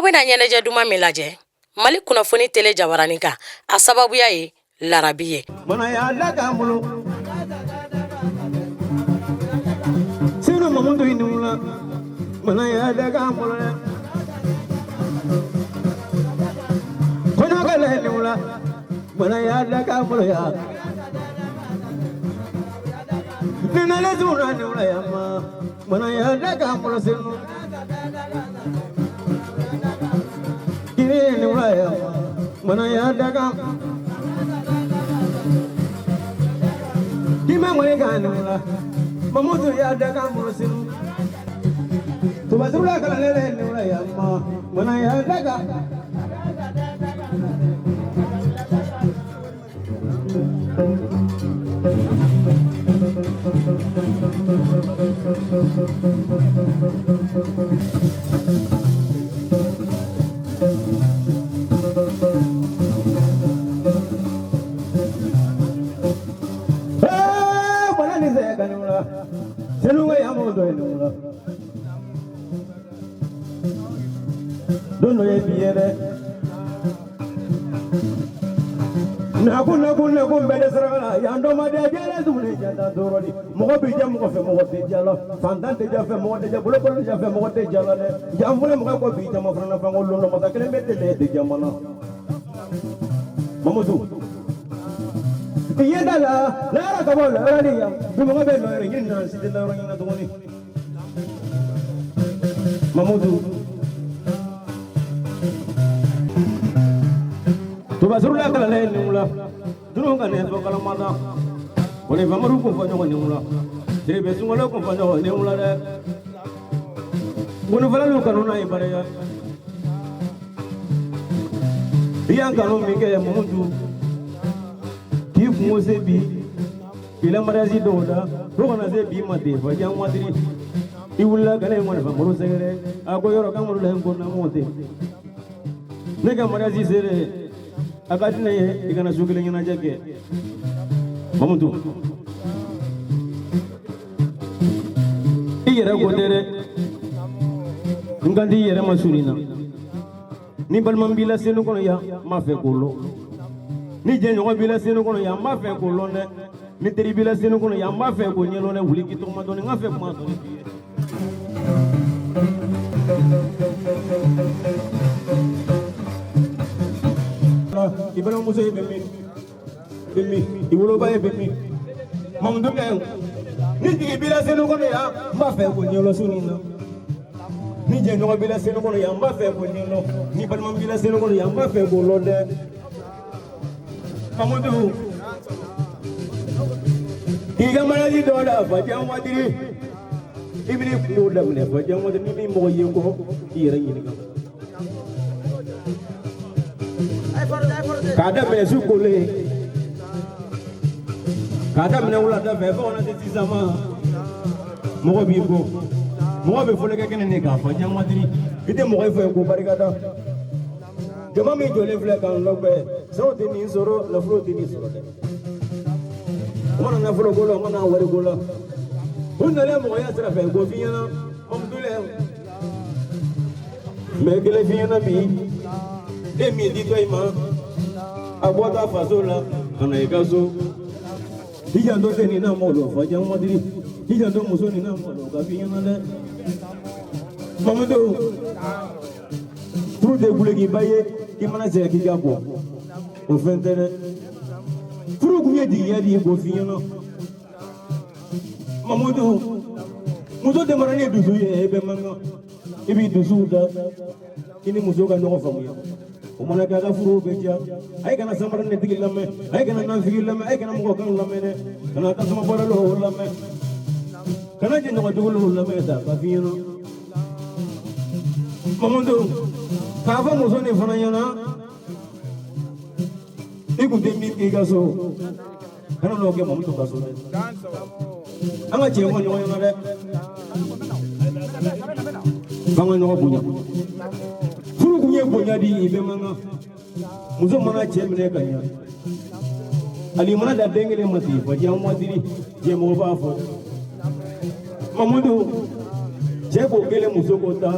bena ɲɛnajɛ duman min lajɛ Mali kunnafoni tele jabaranin kan a sababuya ye Larabi ye. Mana ya daga bolo Sino mamudu inula mana ya daga bolo Kono gale inula mana ya daga bolo ya Nina le zura inula ya mana ya daga bolo sino Kiri inula ya mana ya daga Kima mwega nula mamudu ya daga murusimu Tubazula kala lele nula ya mana ya daga Don't ye biere Nakun bede sara ya ndo ma de jere zumule janda dorodi mo bi jam ko fe mo te jalo fandante ja fe mo de bolo bolo ja fe mo te jalo de jam fule mo ko bi jam frana fa ngol no ma ta kele mette de jamana mamudu yenda la ra ka bol ra ni ya du mo be no rin na si de la rin na to ni mamudu Tubazurula kala le nula dununga ne to kala mada woni famaru ko fanyo ni nula trebe sungolo ko fanyo ni nula de woni falalu kanuna ibare ya kanu mike mudu ki kumo se bi bila marazi doda rogana se bi mate fa jam wadiri iwulla gale mo famaru segere ago yoro kamuru le ko na mote nega marazi sere akadina ye igana sugile ngina jage mamudu iyere godere ngandi yere masurina ni balman bila senu kono ya ma fe kolo ni je nyogo bila senu kono ya ma fe kolo ne ni teri bila senu kono ya ma fe ko nyelo ne wuli kito ma doni nga fe ma doni Ibalo muso bemi iwolo baye bemi mamudu ke ni digi bila senu kono ya ma fe ko nyelo sunina ni je nyogo bila senu kono ya ma fe ko nyelo ni balman bila senu kono ya ma fe ko londe mamudu iga maraji dola fa jam wadiri ibni ko damne fa jam wadiri ni mo yego yere ni ga kada besu kole kada mena wula da fe ona te tisama mo bi ko mo be fole ke kene ka fa jam wadiri ite mo ko ko barikada jama mi jole fle kan logbe so te ni soro la flo te ni soro de mo na flo golo mo na wari golo hunna le mo ya sra fe go fiana amdule me gele fiana bi de mi di toy ma abota fazola ana igazo hijando te ni na mo lo fa jam wadiri hijando muso ni na mo lo ga fiana de mamudo Trou de boule qui baille, qui m'a dit qu'il y a bon. Au fin de Trou que dit il y a des boffions. Mamoudou, Mouzo de Marani du Zouye et Bemanga, et puis du Zouda, qui n'est Mouzo qu'à nos familles. Au Manaka Furo Beja, I can a summer net lame, I can a figure lame, I can walk on lamene, and I can some bottle of lame. Can I get no do lameta, Bafino? Mamoudou. Kava musoni fana yana ikuti mi igaso kana no ke mamuto kaso anga che mo nyoyo na de banga no bunya furu kunye bunya di ibe manga muzo mana che mene kanya ali mana da dengele mati fa jam wadiri je mo ba fo mamudu je ko gele muzo ko ta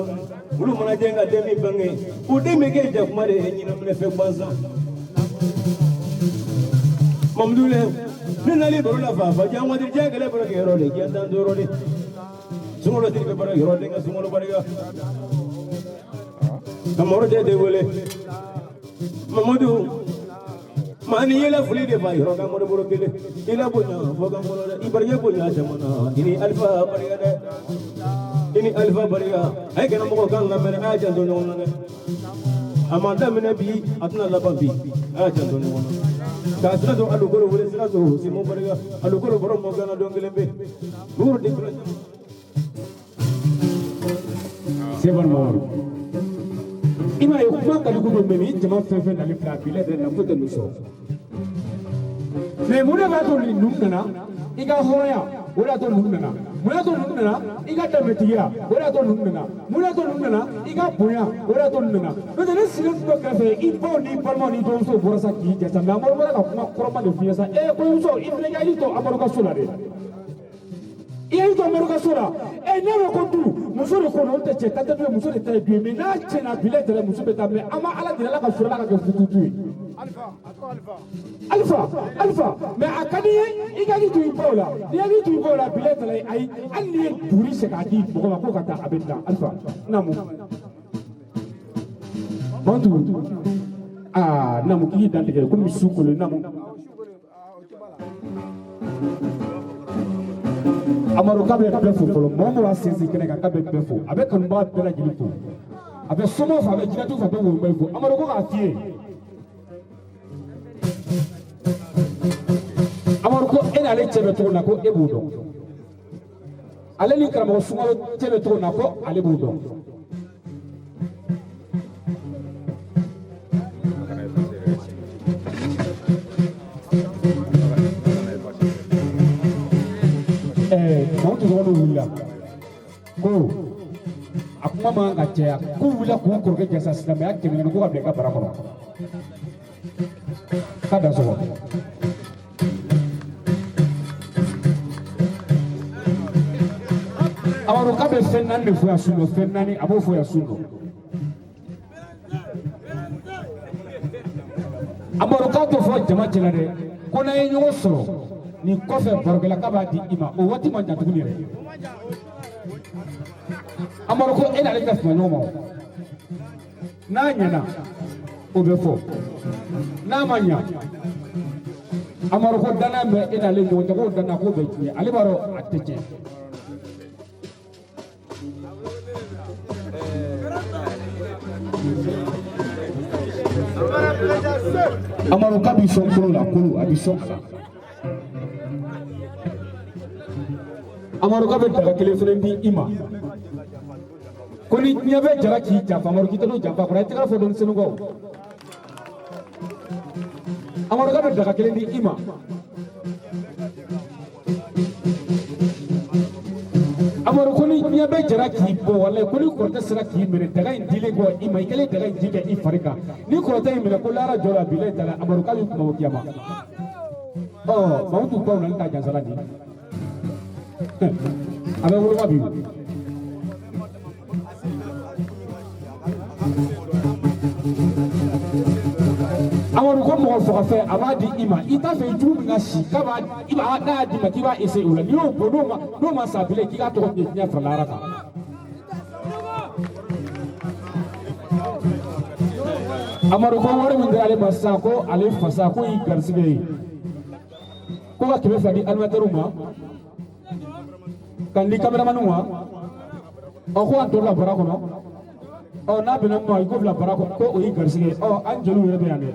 ulu mana jenga demi bange o demi ke jakuma de nyina mne fe kwanza mamdule nali borola fa jangwa de jagale boro ke role janda dorole sumolo de boro role nga sumolo bariga amoro de wole mamadou mani yela fuli de fa yoro gamoro boro kele ila bonya foga molo ibarye bonya jamana ini alfa bariga de ini alfa bariga ay kana mo kan ngamere aja do non ne amanda mena bi atna laba bi aja do non ka sira do alu goro wole sira do simo bariga alu goro boro mo gana do ngelembe bur de seban mawar ima yo kuma ka dugu do memi jama fefe na lifra bile de na foto nuso me muna ba to ni numna iga hoya wala to numna muna to numna iga tametiya wala to numna muna to numna iga boya wala to numna no de silu to kafe ibo ni palmo ni to so borasa ki jasa na mo wala ka kuma koroma de fiesa e ko so ifle ga to amaro ka sula de iya to amaro ka sula e ne ko tu muso ko no te cheta te muso de te bi na chena bile de muso beta me ama ala de la ka sula ka fututu alfa me akadi igagi tu ibola igagi tu ibola bileta lai ai anni puri se kadi boko ko kata abenda alfa namu bantu namu ki dan de ko mi sukolo namu amaro kabe befo folo momo wa sisi kene ka kabe befo abe kan ba bela jilipo abe somo fa abe jinatu fa be wo befo amaro ko ka fie amaro ko en ale chebe to na ko ebudo ale ni karamo sumalo chebe to na ko ale budo mautu zono wula ko akuma manga tia ko wula ko ko ke jasa sistema ya kemi ko ka beka bara ko kada so awaro ka be fennan de fuya suno fennani abo fuya suno amaro ka to fo jama jela de ko na yenyo soro ni kofe borgela kaba di ima o wati man jatuguni re amaro ko ena le kasma nomo na nyana o be fo na manya amaro ko dana me ena le no ko dana ko be ti ali baro atete amaro kabi sonkolo la kulu abi sonkala amaro kabe daga kele fere di ima koni nyabe jara ki jafa amaro kitelo jafa ko ayta fo don senu go amaro kabe daga kele di ima amaro koni nyabe jara ki bo wala koni ko ta sira ki mere daga indile go ima ikele daga jike i farika ni ko ta mere ko lara jola bile tala amaro kabe ko kiyama mautu ko nan ta jansala di abe wolo wabi amaro ko mo fo fa abadi ima ita fe jum nga shi kaba iba da di ma kiba ese ula ni o bodo ma do ma sabile ki ga to ko nya fa lara ka amaro ko wore mun dale bassa ko ale fasa ko i garsibe ko ga kebe fa di almataruma kandi cameraman wa o ko anto la bara kono o na bena mo ko la bara ko o yi garsige o anjelu yere be ande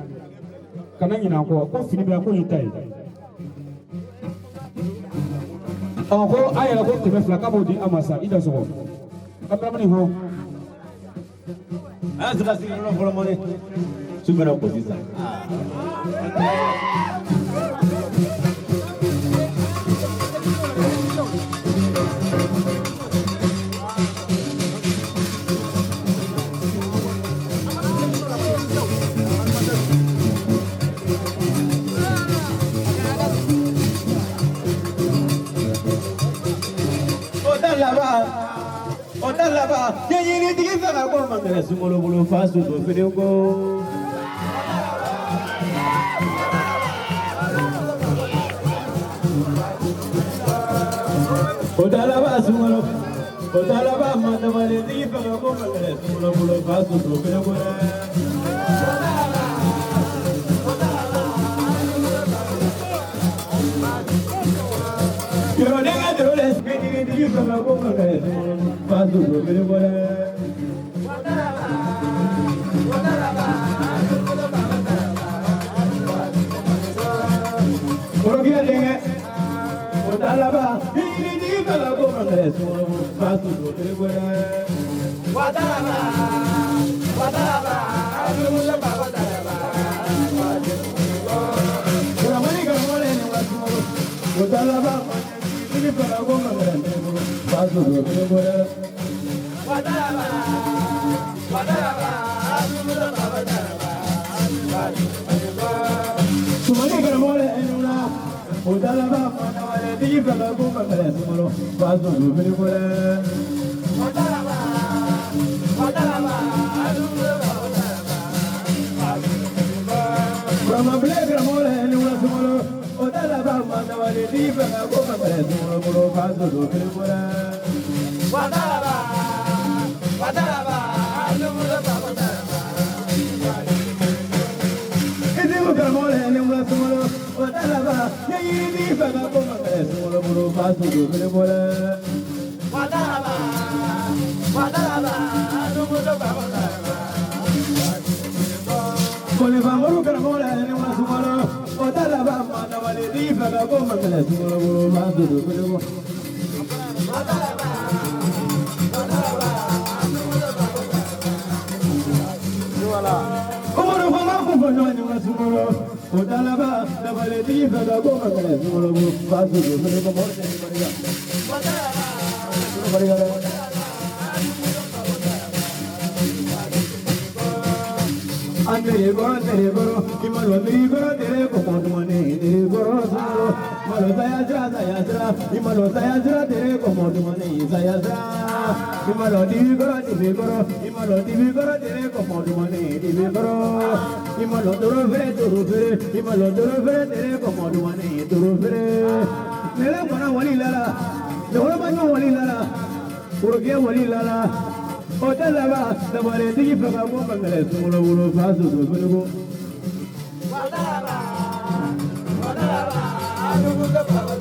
kana nyina ko fini be ko yitai o ko ayela ko tebe fla ka bodi amasa ida so cameraman ho azra si no folo mone super opposition Otalaba, yeye ni tigi faka ko mangere sumolo bolo fasu do fedeko. Otalaba sumolo, otalaba mandamale tigi faka ko mangere sumolo bolo fasu do fedeko. Yo nega dole, tigi faka ko mangere sumolo fasu do fedeko. Otalaba, ini kalau kau mengenai semua fasu do fedeko. Otalaba, aku mula bawa otalaba. Ramai kalau ni orang semua otalaba, ini kalau kau mengenai semua fasu do fedeko. Otalaba, aku mula bawa otalaba. Semua ni kalau ni orang otalaba. Tigi faka ko mangere sumolo fasu do fedeko. Otalaba, alumu otalaba. From a black ramole ni una sumolo otalaba mandawale tigi faka ko mangere sumolo fasu do fedeko. Otalaba, alumu otalaba. Tigi faka ramole ni una sumolo otalaba yeye faka ko mangere sumolo bolo fasu do fedeko. Otalaba, alumu otalaba. Kole vamoro karamole ni una sumolo otalaba mandawale tigi faka ko mangere sumolo bolo fasu do fedeko. Otalaba, alumu otalaba. Voilà. Omoro fama ko bonyo ni una sumolo otalaba mandawale tigi faka ko mangere sumolo bolo fasu do fedeko. Andere goro, imalo tere ko modumane, tere goro sumolo, malo sayajra, imalo sayajra tere ko modumane, sayajra, imalo divi goro, imalo tere ko modumane, divi goro, imalo duro fere, imalo duro fere tere ko modumane, duro fere. Nela kona wali lala, nela banyo wali lala, urge wali lala. Otalaba, dabare tigi faka ko mangere sumolo bolo fasu do fedeko. Otalaba, alumu otalaba.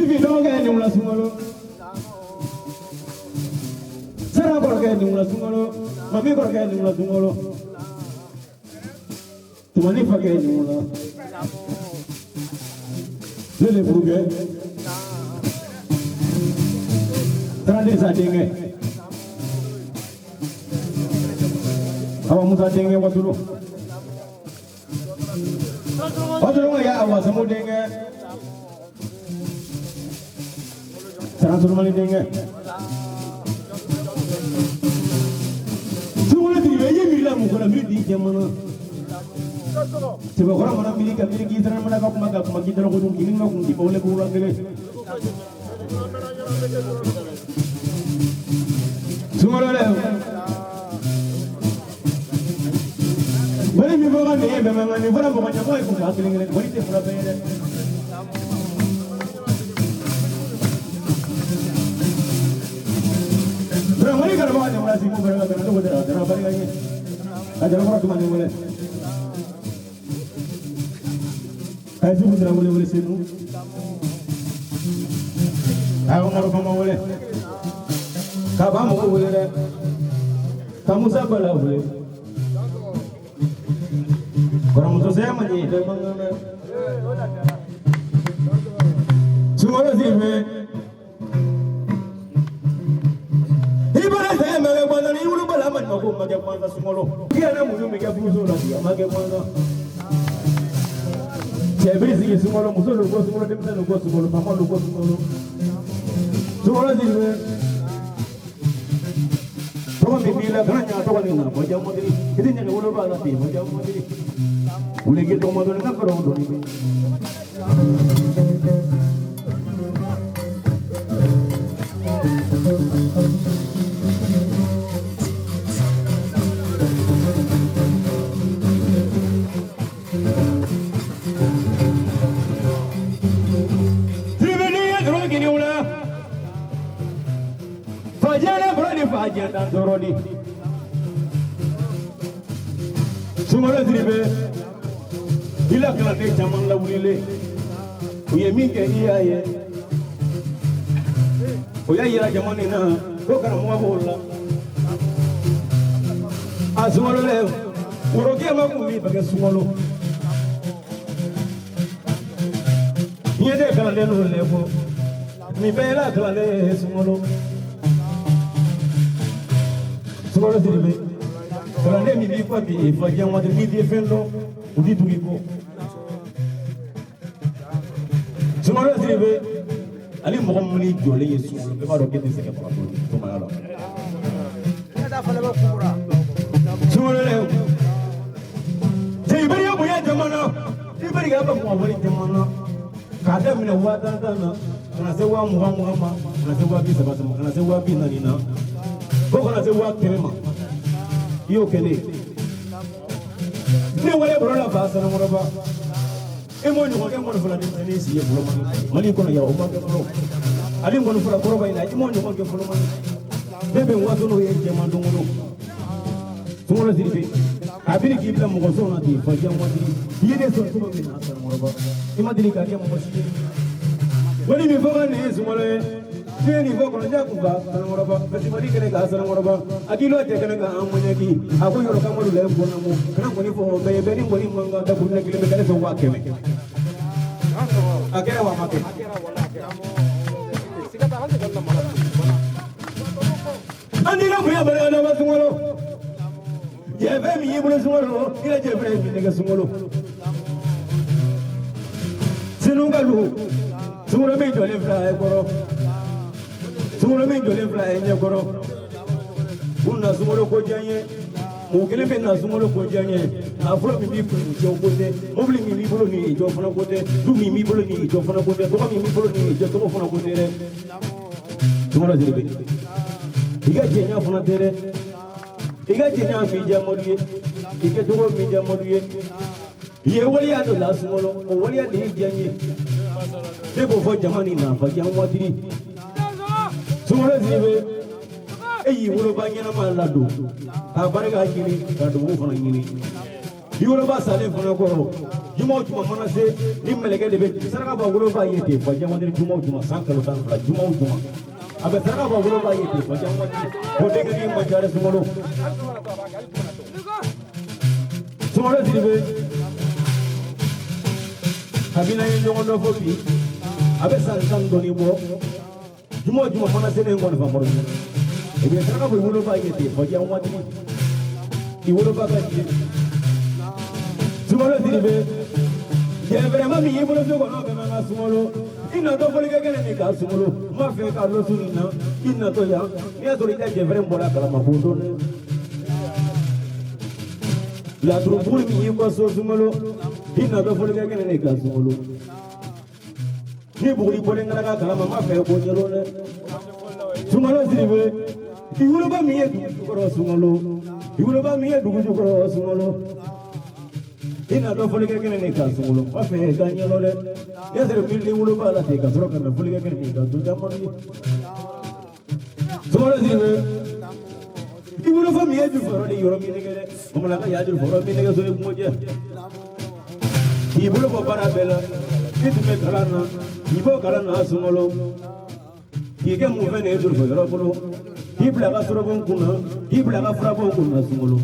Fifi don't get any sungolo. Sarah don't get any sungolo. Mami don't get any sungolo. Tumani forget any sungolo. Lele Bruge. Trade sa dinge. Awa musa dinge watulu. Watulu ya awa samu dinge. Sarang surmali dinge. Sumule diye ye mila mukona mili jamana. Seba kora mana mili ka mili kitran mana ka kuma kitran ko dum kimin ma kum di bole ko la gele. Sumole Bari mi boga ne be mangani fara boga nya ko ko hakilingene bari te fara be Ramani karba ne mala simu beranga kana do dera dera bari gani ajar ko tu mane mole ai simu dera mole mole simu ai ngoro ko mole ka ba mo mole re ka musa bala mole Korang musuh saya mani, dia mengana. Semua sih me. Ibarat saya makan mana ni ulu balaman maku makan mana semua lo. Dia nak musuh makan musuh lagi, makan mana. Saya beri sih semua lo musuh lo, semua lo dia lo semua lo, mama lo semua lo. Semua sih me. Tuhan bimbinglah kerana Tuhan ini, macam mana ni? Kita ni kalau orang nanti macam mana ni? Boleh kita omong dengan kerana orang ni. Sebenarnya orang kini ulah. Fajar berani fajar dan doroni. Semua seribu. Ila kelate zaman la wulile uye minke iya ye oya ira zaman ina ko kana mo bolla azumalo le uroke ma ko mi baga sumalo yede kala le no le ko mi bela kala le sumalo siribe kala le mi bi ko bi fa jamwa de mi di fendo udi tugipo Semua siribe ali mo muni jole yesu be ma do kete se ke pa to ma ala ada fa le kura semua le siribe ya bo ya jamana siribe ga ba mo wali jamana ka da mina wa da na kana se wa mu ma kana se wa bi se ba kana se wa bi na ni na ko kana se wa kema yo kele ni wale borola ba sana moroba e mo ni ko ke mo fula ni si e bolo mani ko ya o ba ke bolo ali ngo fula boroba ina e mo ni ko ke bolo mani bebe wa so no ye je ma dongo sumo ziribe abiri ki bila mo so na ti fa ya mo ti yede so so mi na sana moroba e ma dili ka ke mo si wani mi foga ni sumo le ni foga na ja ku ba sana moroba beti mari kene ga sana moroba akilo te kene ga amunya ki ako yoro ka mo le bo na mo kana ko ni fo be be ni mo ni manga da ku ne kile be kale so wa keme akera wa make andi na buya bare na wasungolo je be mi yibule sungolo ila je be mi ne ga sungolo sinunga lu sungolo me jole fra e koro sungolo me jole fra e nyakoro unna sungolo ko janye mo kele be na sungolo ko janye afro mi bi ko jo kote mobli mi mi bolo ni jo fana kote du mi bolo ni jo fana kote ko mi bolo ni jo to fana kote re sungolo zirbe iga jenya fana tere iga jenya mi jamoriye iga dogo mi jamoriye ye wali ya do la sungolo o wali ya de janye debo fo jamani na fa jamwa diri sungolo zirbe eyi wolo banyana ma lado a barga kini ka do fana nyini Yoruba sale fana kɔrɔ juma o juma mana se ni mɛlɛkɛ de bɛ saraka b'a bolo b'a ye ten fɔ jamana juma o juma san kalo tan fila juma o juma a bɛ saraka b'a bolo b'a ye ten fɔ jamana ko denkɛni ma jare sumalo sumalo Sidibe kabini an ye ɲɔgɔn dɔ fɔ bi a bɛ san tan dɔɔni bɔ juma o juma mana se ne kɔni fa kɔrɔ i bɛ saraka bɔ i bolo b'a ye ten fɔ jamana i wolo b'a ka jɛ Sumalo Sidibe vraiment mi yibolo so ko no be ma sumalo ina to foli ke ni ka sumalo ma fe ka lo sunna ina to ya ni to ri je vraiment bola kala ma bondo ne la drupul mi yibo so sumalo ina to foli ke ni ka sumalo ni buguri bole ngara ka kala ma fe ko nyelo ne Sumalo Sidibe iwolo ba mi yedu ko sumalo iwolo ba mi yedu ko sumalo ina to foli ke ni ka sumalo ma fe ga nyelo le ya sere billi wulu ba la te ka soro ka me foli ke ni ka to jamoni Sumalo Sidibe iwolo fa mi yedu foro ni yoro mi ne gele mo la ka yadu foro mi ne ge so ni mo je iwolo ko para bela itu me kalana ibo kalana sumalo ike mu fe ne dur foro foro ibla ka soro bon kuna ibla ka fra bon kuna sumalo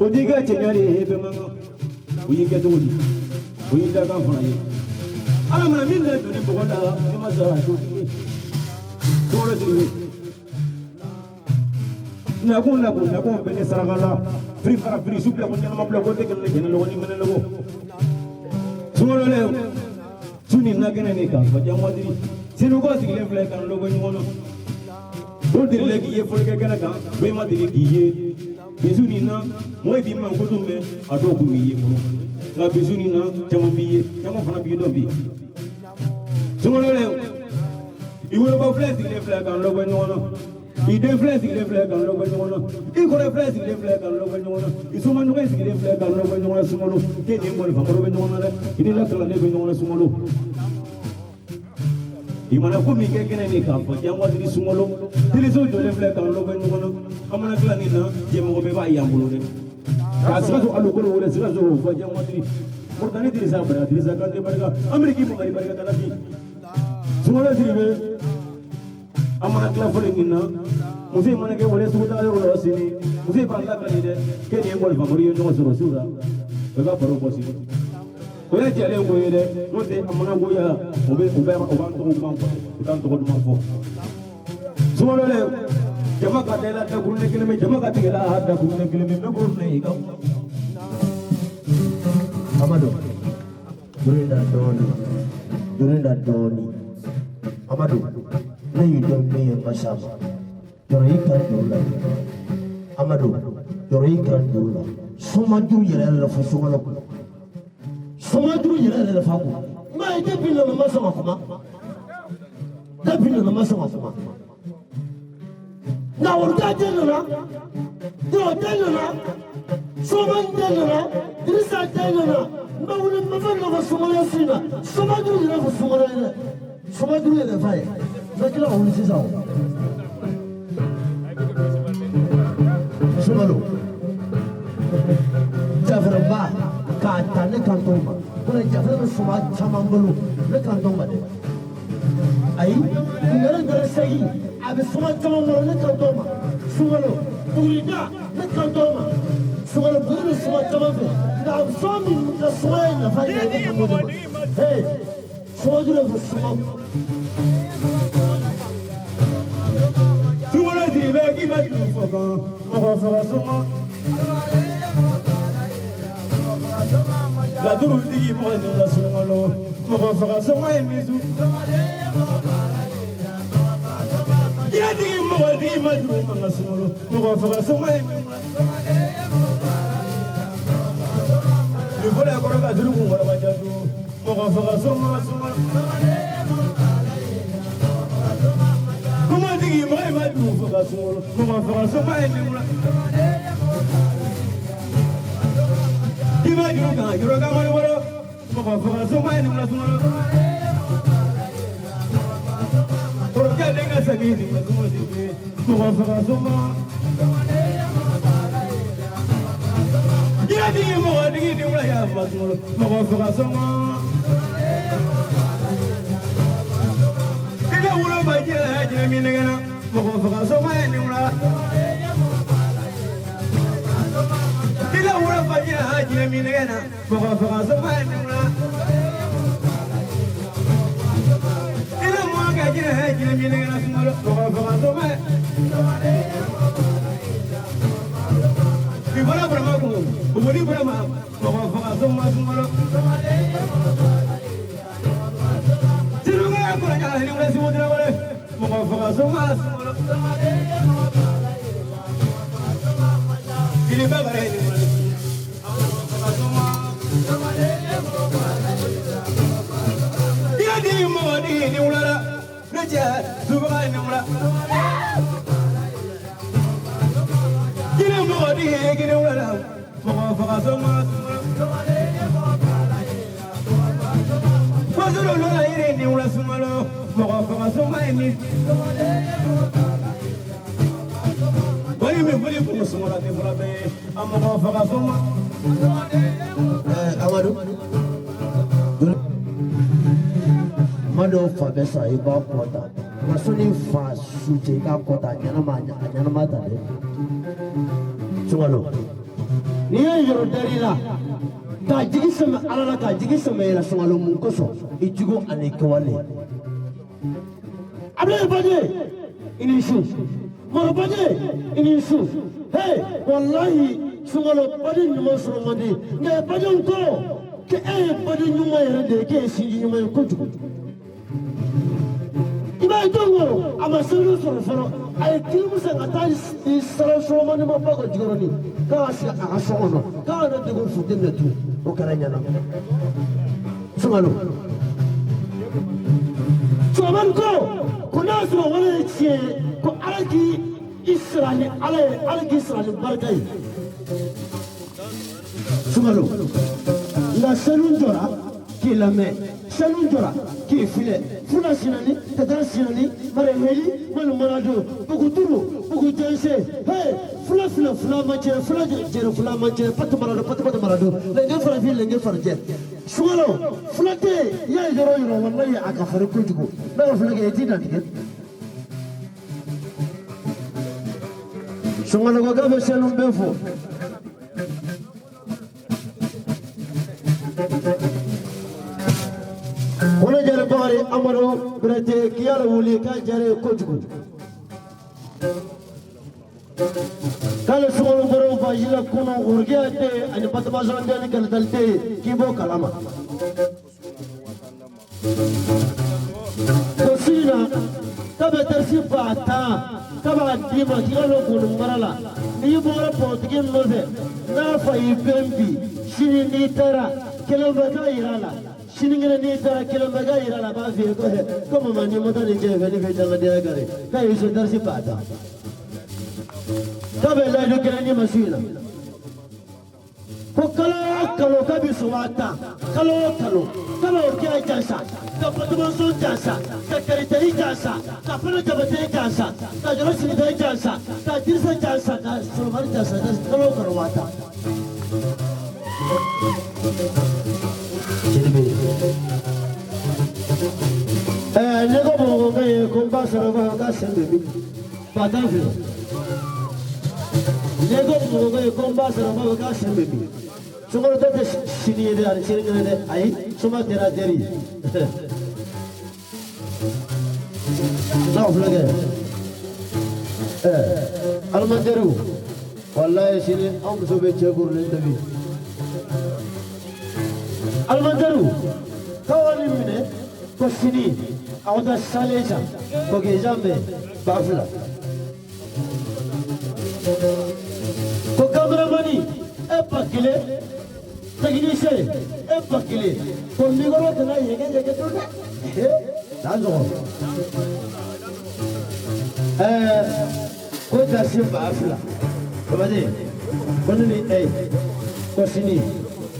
Odiga chenyari hebe mama uyike doni uyinda kan fana ye ala mana min le doni bogoda ni masara to Sumalo Sidibe na ko be ne saragala free fara free souple ko nyama bla ko te ken ne lo ni menen lo Sumalo le suni na gene ne ka fa jamwadiri sinu ko sigile fle kan lo ko nyono do dirle ki ye fol ke kana ka be ma diri ki ye bisuni na moy bi man ko dumbe ado ko wi ye ko la bisuni na jamo bi ye jamo fana bi do bi Sumalo le iwolo ba fle sigile fle kan lo ko nyono I de fle sigile fle kan lo ko nyono I ko fle sigile fle kan lo ko nyono I suma no sigile fle kan lo ko nyono Sumalo ke ni mo fa ko nyono le ni la kala le ko nyono Sumalo imana ko mi ke kene ni ka fa jamwa di Sumalo dili so jole fle kan lo ko nyono amana kala ni na je mo be ba yambulo de ka sa so alu ko wala sa so fa jamwa di murtani di sa bara di sa kan de barga ameriki mo ngari barga dala fi Sumalo Sidibe amana kala fole ni na musi mana ke wala su ta ro sini musi ba la kali de ke ni mo fa mori no so sura be ba paro ko sini ko ya jale ngo yede no te amana go ya o ba to man ko kan to man fo Sumalo le jama ka de la ta gurne kile me jama ka de la ha da gurne kile me gurne ga amado durinda doni amado ne you don't me masham yoro kan dola amado yoro kan dola soma du yere la fo Sumalo ko soma du yere la fa ko ma ide bin na ma sama kuma da bin na ma sama kuma na wurda denna do denna soma denna dirisa denna ma wona ma fa na Sumalo sina soma du yere fo Sumalo le soma du yere fa ye na kila woni sisa o Sumalo jafra ba ka ta ne kan to ma ko jafra suma chaman bulu ne kan to ma de ai ngara sai abi suma chaman bulu ne kan to ma Sumalo burida ne kan to ma Sumalo buru suma chaman be da so mi da suma na fa ne mo de hey suma dure suma Sumalo Sidibe ki ma tu fo kan mo fo suma la duru digi mo ni la Sumalo mo fa suma e mizu ya digi mo di ma duru mo la Sumalo mo fa suma e ni vola ko ka duru mo wala ba jadu mo fa suma kuma digi mo e ma duru fa Sumalo mo fa suma e ni Iba juro ka mo woro mo fa suma e ni Sumalo por que denga sabi ni Sumalo Sidibe mo fa suma ya digi mo digi ni wala ya ba sumalo mo fa soma ila wala ba jira jira mi ngana mo fa soma ni wala ila wala ba jira jira mi ngana mo fa soma ni wala ila mo ga jira jira mi ngana sumalo mo fa soma Bibara brama ko buri brama ko fa soma sumalo Tiruga ko ya ni wala simodra wala mo fa soma sumalo Kini bagare ni wala fa soma Ya di mo ni wala Raja subha ni wala Kini mo ni wala mo fa soma Fazolo lo ire ni wala sumalo mo fa soma ni Bari me bari ko sumala ni wala be amma fa soma Amadou Mado fa besa iba kota masuni fa suje ka kota nyana mata de Sungalo ni yoro darila ka jigi sama alala ka jigi sama ila sungalo mun koso ijugo ane kwale Abdul Baje ini su Moro Baje ini su hey wallahi sungalo Baje nyuma surumandi ne Baje ko ke Baje nyuma yende ke sinji nyuma ko jugo Iba dongo amasulu suruforo ay kilmusa ngata isara surumandi mo bako jigoroni ka asi akasono ka na dugo futin tu o karanya na sungalo Soman ko kuna suma wala ce ko alaki Israeli alaki Israeli barkai Sumalo la selun jora ki lame selun jora ki file funa sinani tadara sinani mare heli mal marado bugu turu bugu jense hey fula manche fula jere fula manche patu marado lenge fara fil lenge fara jet Sumalo fulate ya yoro wallahi aka fara kujugo na fula ke tina diket Sumalo ko ga selun befo Ona jare bari amaro brete kiyala wuli ka jare kojugo Kala sumalo baro bajila kuno urgiyate ani patmazon dani kal dalte kibo kalama Tosina kabe tersi bata kaba dima kiyalo kuno marala ni bora potgin noze na fa ibembi shini ni tara kilomita irala Siningere ni tara kilomita irala ba fi ko he como mani mota ni je veni fe janga dia gare ka iso darsi pata kabe la do kene ni masina ko kalo kabi suwata kalo kya jansa ka patuma so jansa ka karitari jansa ka pana jabate jansa ka jorosi ni jansa ka dirsa jansa ka sulmar jansa kalo karwata Nego bongo gaye kombasa na ga sembe bi patavio Nego bongo gaye kombasa na ga sembe bi Sumaro tete sini de ari sini de ai suma tera deri Na flage almanderu wallahi sini am sobe chegur len tabi Almandaru kawani mine ko sini awda saleja ko gezambe bafla ko cameraman epakile technicien epakile ko migoro tana yege to dazo ko dasi bafla ko bade ko ni ko sini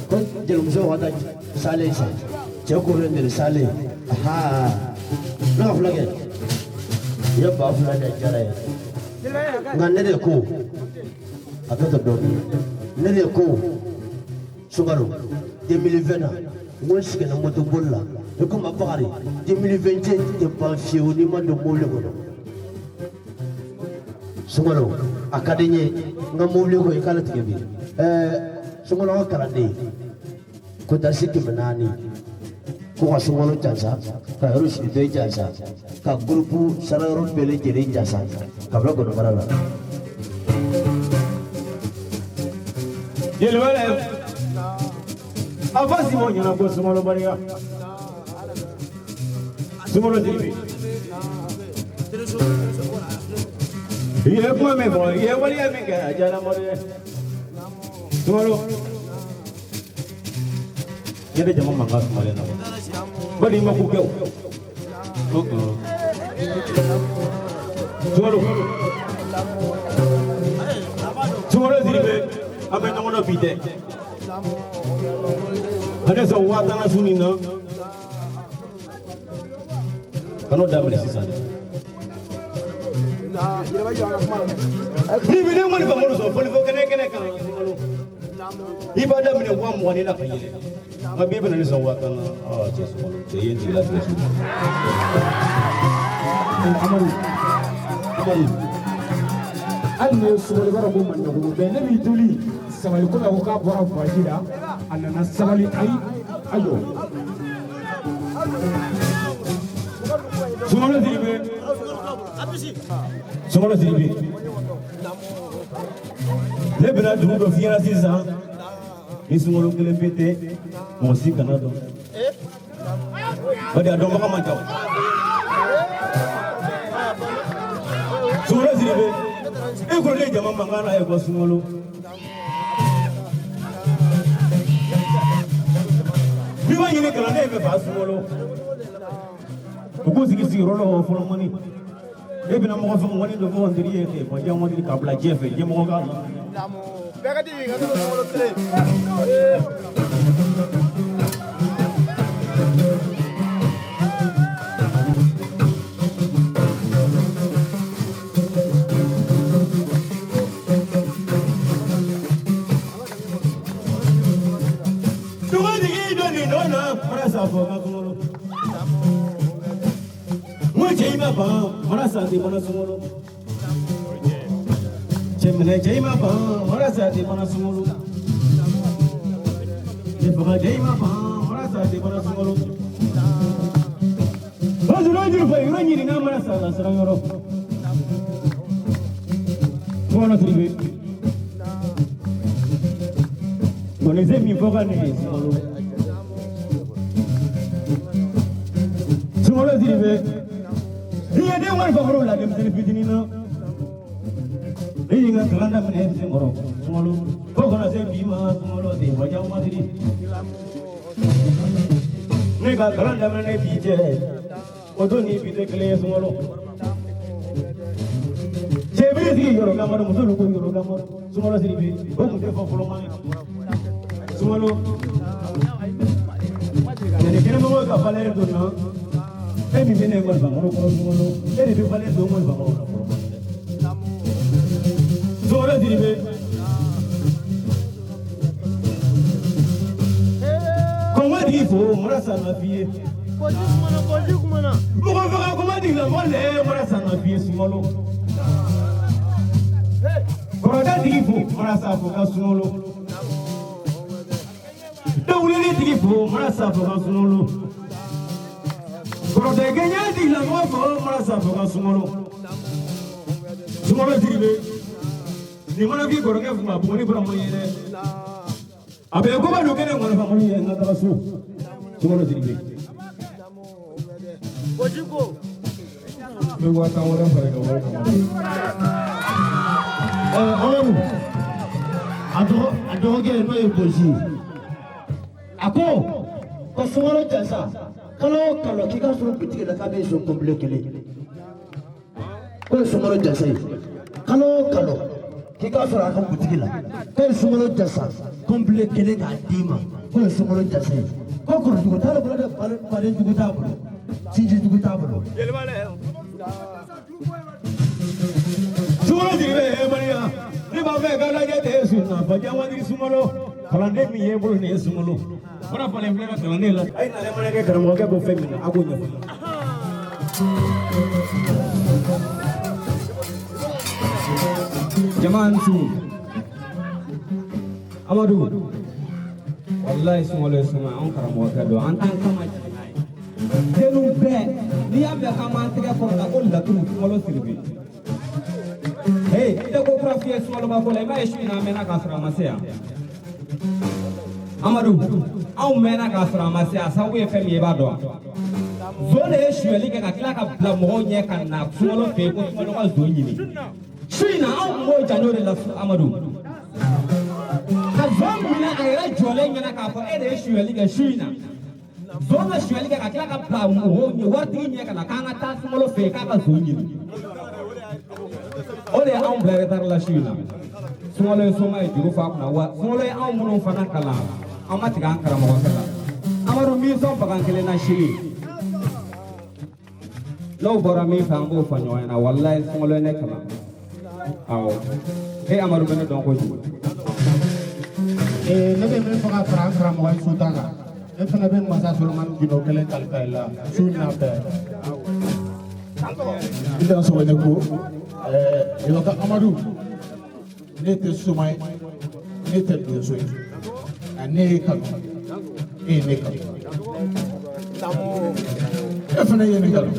ko jelumso wada sale sa jagore ne sale ha na flage ya ba flage jara ngane de ko akata do ne de ko Sungalo 2020 on sika na moto bolla e comme appareil 2027 de pas fioni ma de mole ko Sungalo akadenya nga mole ko e kala tigebi Sungalo karande ko tasiki manani ko Sungalo jansa ka rusi de jansa ka grupu sararo pele jere jansa ka bla ko marala Yelwele avasi mo nyana ko Sungalo bariya Sungalo diribe ye ko me bo ye wali ya me ga jala mo re Sungalo yede jama manga Sungalo na bari ma ku kew Sungalo diribe abe nongono bide ada so wata na sunina kano damre sisan ni bide mo ni ba mo so fo kene kan ibada mine wa mo ni la kayele ma bibe na ni so wata na jesu ko te yenti la jesu Amadu Alne Sungalo bara ko man ko be ne bi duli sabali ko ko ka bora fajira anana sabali ayo Sungalo diribe le bena dum do fiera sisan ni Sungalo kele pete mo si kanado badi adon baka mantaw Sungalo diribe e ko le jama mangana e ko Sungalo biwa yini kala ne be ba Sungalo ko sigi rolo ho folo mani e bina mo fa ngoni do ko ndiri e ko jamo ndiri kabla jefe je mo ga Pega di vinga do Sungalo tele. Marasati mana Sungalo Chemne jaima pa marasati mana Sungalo Jefa jaima pa marasati mana Sungalo Raju fa yurani ni ngama sala sarangoro Bona tribe Bona zemi foka ne Sungalo tribe Dia dia wan favor la dem telefitini na. Inga kalanda mene Sungalo. Sungalo. Koko na se bima Sungalo de waja madiri. Nega kalanda mene bije. Odoni bide kle Sungalo. Jebiri si yoro kamaro musulu ko yoro kamaro. Sungalo siribi. Oku de favor mane. Sungalo. Nene kene mo ka palere donna. Emi bine ngol bangoro ko Sungalo eri be bale do ngol bangoro Sungalo diribe Koma di fo marasa na fie Koji kumana Mo ko fa koma di la mole marasa na fie Sungalo Koroda di fo marasa fo ka Sungalo Dawle di fo marasa fo ka Sungalo Protege nyadi la mo fo marasa fo ka Sungalo Sungalo diribe ni mana ki goroke fu ma boni bra mo yere abe ko ba do kene ngona fa mo yere na ta su Sungalo diribe Koji ko me wa ta wora fa ga wora ado ge no e boji ako ko Sungalo jansa kalau kita suruh bitik la kabe so komple kele ko Sungalo jansa kalau kita suruh akan bitik la ko Sungalo jansa komple kele ka dima ko Sungalo jansa ko ko dugo tala bula da pare dugo ta bula sinji dugo ta bula Sungalo diribe e bariya ni ba fe ga la je te sunna ba jawa di Sungalo kalanden min ye bolo nin ye sunkalo fana falen filɛ ka kalanden la a ye nalen mana kɛ karamɔgɔkɛ ko fɛn min na a k'o ɲɛfɔ jama ni su Amadu wallahi sunkalo ye suma an karamɔgɔkɛ don an t'an kama denw bɛɛ n'i y'a mɛn k'an b'an tɛgɛ kɔrɔta ko laturu sunkalo siribi hey tɛ ko kura fiyɛ sunkalo b'a fɔ la i b'a ye su in na an mɛnna k'a sɔrɔ a ma se yan Amadu anw mɛnna k'a sɔrɔ a ma se a sababu ye fɛn min ye i b'a dɔn zon de ye suyɛli kɛ ka tila ka bila mɔgɔw ɲɛ ka na sunkalo fɛ yen ko sunkalo ka zon ɲini su in na anw tun b'o janjo de la Amadu ka zon minɛ a yɛrɛ jɔlen ɲɛna k'a fɔ e de ye suyɛli kɛ su in na zon ka suyɛli kɛ ka tila ka bila mɔgɔw ɲɛ waritigi ɲɛ ka na k'an ka taa sunkalo fɛ yen k'a ka zon ɲini o de ye anw bila retard la su in na sunkalo ye soma ye juru fa kunna wa sunkalo ye anw minnu fana kalan an ma tigɛ an karamɔgɔkɛ la Amadu min sɔn bagan kelen na sini n'o bɔra min fɛ an b'o fɔ ɲɔgɔn ɲɛna walayi sunkalo ye ne kalan awɔ Amadu bɛ ne dɔn kojugu ne bɛ min fɔ ka fara an karamɔgɔ ye Sultan kan ne fana bɛ masa Solomani Gindo kelen kalifa i la su in na bɛɛ n tɛ sɔgɔ ne ko yɔrɔ Amadu ne tɛ suma ye ne tɛ donso ye ne ye kanu e ye ne kanu e fana ye ne kanu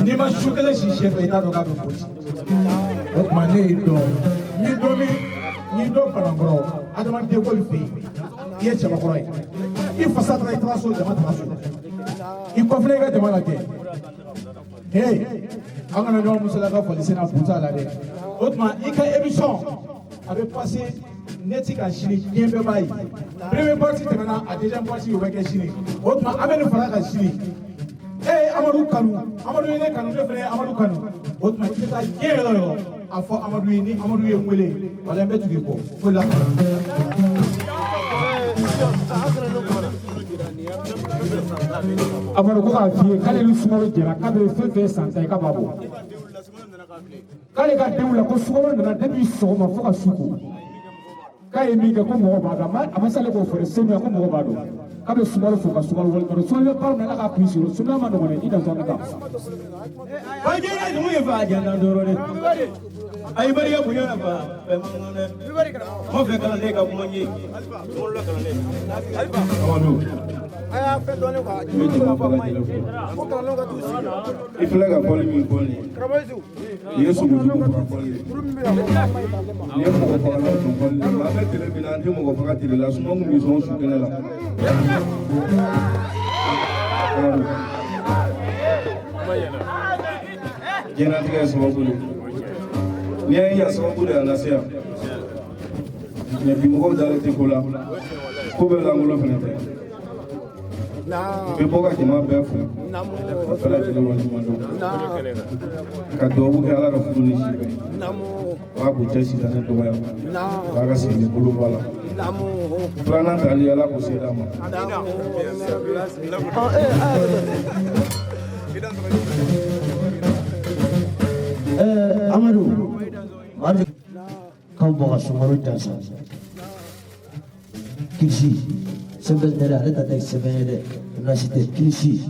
n'i ma su kelen si sɛfɛ i t'a dɔn k'a bɛ boli o tuma ne y'i dɔn n'i dɔn banankɔrɔ adamaden k'olu fɛ yen i ye cɛbakɔrɔ ye i fasa taara i taara so jama taara so i kɔfilɛ i ka jama lajɛ an kana ɲɔgɔn musolaka fɔli senna buta la dɛ o tuma i ka émission a bɛ passé ne ti ka sini diɲɛ bɛɛ b'a ye premier partie tɛmɛna a deuxième partie o bɛ kɛ sini o tuma an bɛ nin fara kan sini Amadu kanu Amadu ye ne kanu ne fana ye Amadu kanu o tuma i bɛ taa diɲɛ yɔrɔ yɔrɔ a fɔ Amadu ye ni Amadu ye n wele wala n bɛ tugu i kɔ fo la Amadu ko k'a f'i ye k'ale ni sunkalo jɛra k'a bɛ fɛn fɛn san ta ye k'a b'a bɔ k'ale ka denw la ko sunkalo nana depuis sɔgɔma fo ka su ko k'a ye min kɛ ko mɔgɔ b'a dɔn a ma s'ale k'o fɛrɛ senuya ko mɔgɔ b'a dɔn k'a bɛ sunkalo fo ka sunkalo wale kɔrɔ sunkalo bɛ baaraw na ala k'a kun siri sunkalo ma nɔgɔn dɛ i dan sɔn ka taa wa jɛnɛ numu ye fa a jɛnna dɔrɔn dɛ a ye barika bonya na fa fɛn ma dɛ ma fɛ kalanden ka kuma n ye sunkalo la kalanden Amadu aya fɛn dɔɔnin quoi i filɛ ka fɔli min fɔ nin ye i ye sogojugu faga fɔli ye nin ye mɔgɔ fagalan tun fɔli ye an bɛ tele min na an tɛ mɔgɔ faga tele la suma min bɛ sɔn su kɛnɛ la diɲɛlatigɛ ye sababu de n'i y'a ye a sababu de y'a lase yan mɛ bi mɔgɔw dalen tɛ ko la ko bɛɛ langolo fana tɛ bɛ bɔ ka jama bɛɛ fo ka bɛɛ lajɛlen waleɲuman dɔn ka duwawu kɛ ala ka furu ni si bɛɛ ala k'u cɛ sitanɛ dɔgɔya ala ka segin bolo bɔ a la filanan tali ala k'u se d'a ma Amadu Mari kau bawa sumaru jasa kisi sebenarnya ada tak sebenarnya nasi teh kisi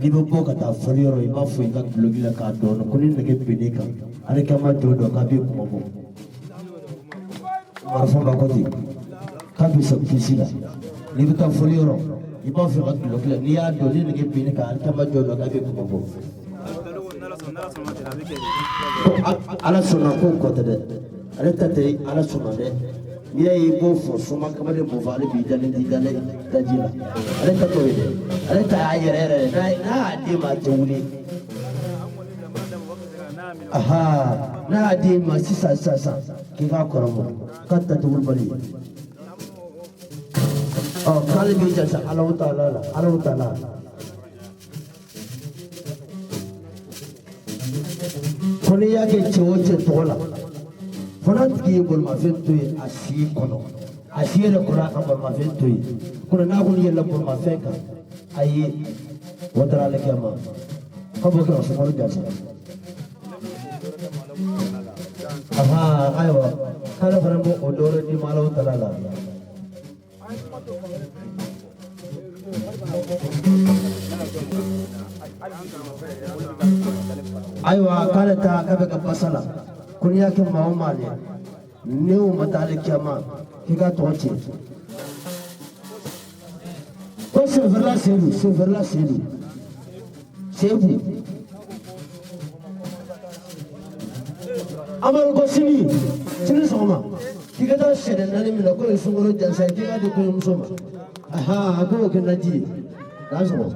ni bawa kata folioro ima fui kan logila kado kunin lagi penika ada kama jodoh kabi kumabu marfa bakoti kabi sab kisi lah ni betul folioro ima fui kan logila ni ada ni lagi penika ada kama jodoh kabi kumabu ala sɔnna ko kɔtɛ dɛ ale ta tɛ ala sɔnna dɛ n'i y'a ye i b'o fɔ soma kamalen b'o fɔ ale b'i dalen t'i dalen daji la ale ta t'o ye dɛ ale ta y'a yɛrɛ yɛrɛ de n'a y'a den ma a tɛ wuli n'a y'a den ma sisan k'i k'a kɔrɔbɔ k'a ta tɛ wulibali ye k'ale b'i jasa Alahu Taala la Alahu Taala ko n'i y'a kɛ cɛ o cɛ tɔgɔ la fana tigi ye bolimafɛn to yen a si kɔnɔ a si yɛrɛ kɔnɔ a ka bolimafɛn to yen ko n'a kɔni yɛlɛla bolimafɛn kan ayi o taara ale kɛ ma k'a b'o kɛ Sumaworo Jasa ayiwa kala fana bo o doro di malo talala aywa kala ta kabe ka basala kunya ke maumale new matale kiyama kiga tochi ko c'est vers la sedu sebu amar ko sini soma kiga da shere nani mi ko sungoro jansa kiga de ko musoma aha ko ke naji daso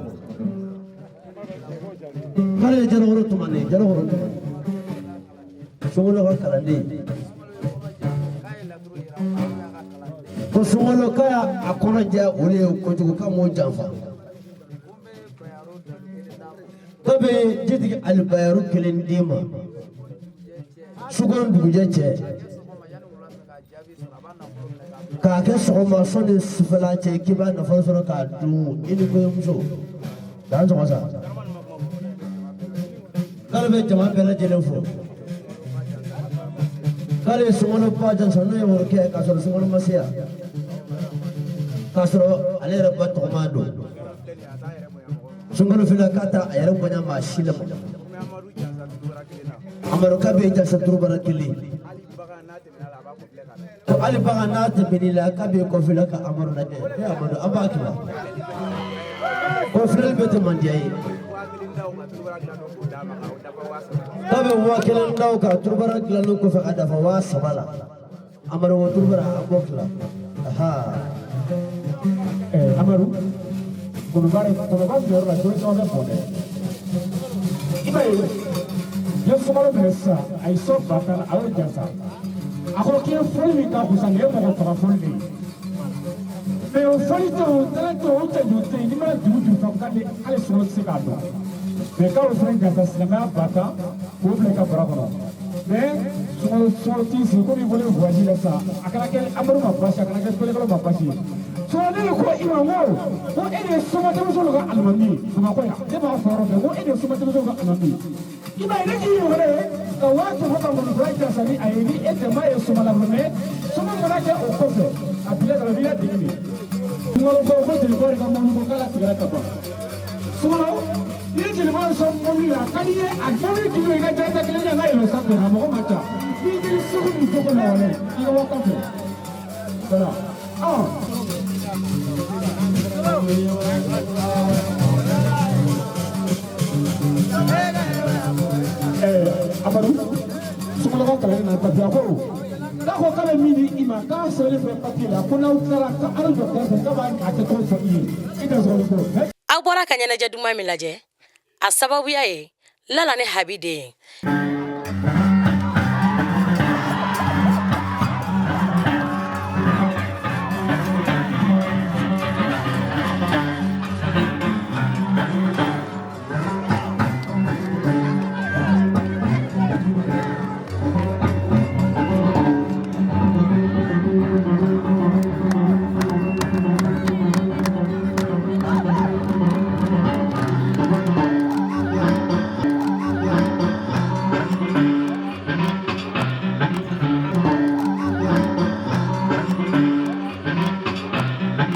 kale jaro tumane sungolo ka kalande ko sungolo kaya akona ja ole ko jugo ka mo janfa tabe jidi albayru kelen dima sugon duguje ce ka ke sogoma soni sifala ce kiba na fansoro ka du ini ko muso dan so sa kalbe jama bela jelen fo kale sungolo pa jan sono e worke ka so sungolo masia ka so ale rabba to mando sungolo fila kata ayaro banya ma shila amaro ka be ja satru barakili to ali baga na te benila ka be ko fila ka amaro na de amaro abakila ko fila be te mandiai tabe wakilan daw ka turbara kilanu ko fa ada fa wasabala amaro turbara abokla aha amaru ko bare yor la do so pone ibe yo sumaro besa ay so batal aw jasa ako ki fol mi ka kusan e mo ko fol ni me o folito tanto o te do te ni ma du fa ka ni ale so se ka do me ka o fren jasa sinama bata ko ble ka bravo me so ti si ko mi vole voyager la sa akala ke amaru ma pasha akala ke ko ma pashi so ne ko imamo ko ene suma te so ga almami suma ko ya de ba foro ko ene suma te so ga almami iba ene ji yore ka watu hapa mo braita sani ayini ete mai suma la me suma mo na ke o ko fe abile ka bila dini mo ko te ko ka mo ko kala tigara ka ba suma ni ji mo so mo ni la kani e agori ji ni ga ta kele na ilo sa ko mo ma ta ni ji su ni ko ko na wale ni ko ka fe sala Abaru sumala ka kala na ta ko da ko kala mini ima ka sele fe patila ko na utara ka aro do ka ba ka ta ko so yi ida so ko aw bɔra ka ɲɛnajɛ duman min lajɛ a sababuya ye lala ni habi den